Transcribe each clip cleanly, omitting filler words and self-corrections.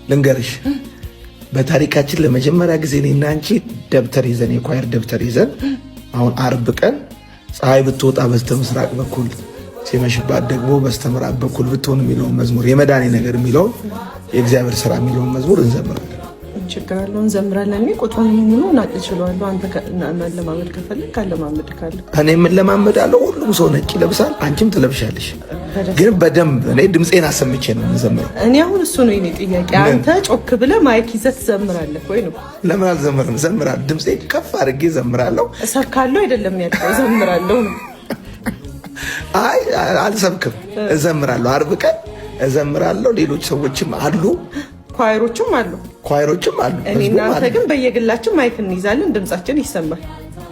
ልንገርሽ በታሪካችን ለመጀመሪያ ጊዜ እኔና አንቺ ደብተር ይዘን የኳየር ደብተር ይዘን አሁን አርብ ቀን ፀሐይ ብትወጣ በስተምስራቅ በኩል ሲመሽባት ደግሞ በስተምዕራብ በኩል ብትሆን የሚለውን መዝሙር የመዳኔ ነገር የሚለውን የእግዚአብሔር ሥራ የሚለውን መዝሙር እንዘምራለን። ችግር አለው እንዘምራለን። እኔ ቁጥሩን ሙሉ እናቅልሽለዋለሁ። አንተ ለማመድ ከፈለግ ካለማመድ ካለ እኔ ምን ለማመዳለሁ። ሁሉም ሰው ነጭ ይለብሳል፣ አንቺም ትለብሻለሽ። ግን በደንብ እኔ ድምጼን አሰምቼ ነው የምዘምረው። እኔ አሁን እሱ ነው የኔ ጥያቄ። አንተ ጮክ ብለህ ማይክ ይዘህ ትዘምራለህ ወይ ነው? ለምን አልዘምርም? ዘምራለሁ። ድምጼን ከፍ አድርጌ ዘምራለሁ። እሰብካለሁ አይደለም ያልከው፣ ዘምራለሁ ነው። አይ አልሰብክም፣ እዘምራለሁ። አርብ ቀን እዘምራለሁ። ሌሎች ሰዎችም አሉ፣ ኳየሮችም አሉ። እኔ እናንተ ግን በየግላችን ማይክ እንይዛለን፣ ድምጻችን ይሰማል።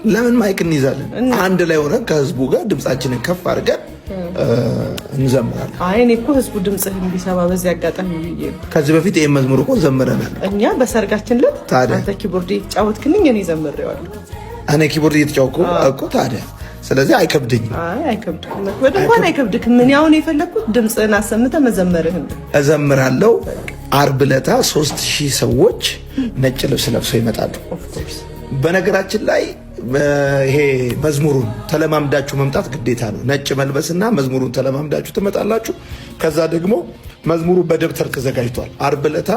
ለምን ማይክ እንይዛለን? አንድ ላይ ሆነን ከህዝቡ ጋር ድምጻችንን ከፍ አድርገን እንዘምራለን። አይ እኔ እኮ ህዝቡ ድምጽህን እንዲሰማ በዚህ አጋጣሚ ብዬ ነው። ከዚህ በፊት ይሄን መዝሙር እኮ ዘምረናል እኛ በሰርጋችን ዕለት። አንተ ኪቦርድ የተጫወትክልኝ እኔ ዘምሬዋለሁ። እኔ ኪቦርድ የተጫወትኩ እኮ ታዲያ። ስለዚህ አይከብድኝም። አይ አይከብድም፣ ወደ እንኳን አይከብድክም። ምን ያውን የፈለኩት ድምጽህን አሰምተህ መዘመርህን እዘምራለሁ። አርብ ዕለት 3000 ሰዎች ነጭ ልብስ ለብሰው ይመጣሉ። በነገራችን ላይ ይሄ መዝሙሩን ተለማምዳችሁ መምጣት ግዴታ ነው። ነጭ መልበስና መዝሙሩን ተለማምዳችሁ ትመጣላችሁ። ከዛ ደግሞ መዝሙሩ በደብተር ተዘጋጅቷል። አርብ ዕለት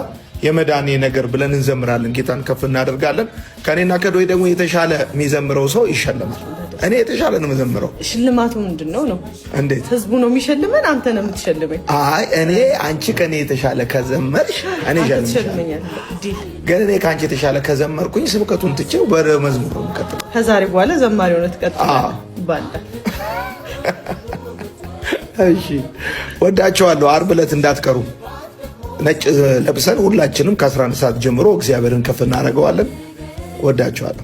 የመዳኔ ነገር ብለን እንዘምራለን። ጌታን ከፍ እናደርጋለን። ከኔና ከዶይ ደግሞ የተሻለ የሚዘምረው ሰው ይሸለማል። እኔ የተሻለ ነው የምዘምረው። ሽልማቱ ምንድነው ነው? እንዴት? ህዝቡ ነው የሚሸልመን? አንተ ነው የምትሸልመኝ? አይ እኔ አንቺ ከኔ የተሻለ ከዘመርሽ እኔ ሸልመኛለሁ። ግን እኔ ከአንቺ የተሻለ ከዘመርኩኝ ስብከቱን ትቼው በመዝሙር ነው የምቀጥለው። ከዛሬ በኋላ ዘማሪ ሆነ ትቀጥላለህ። ባንዳ እሺ፣ ወዳቸዋለሁ። አርብ ዕለት እንዳትቀሩ። ነጭ ለብሰን ሁላችንም ከ11 ሰዓት ጀምሮ እግዚአብሔርን ከፍ እናደርገዋለን። ወዳቸዋለሁ።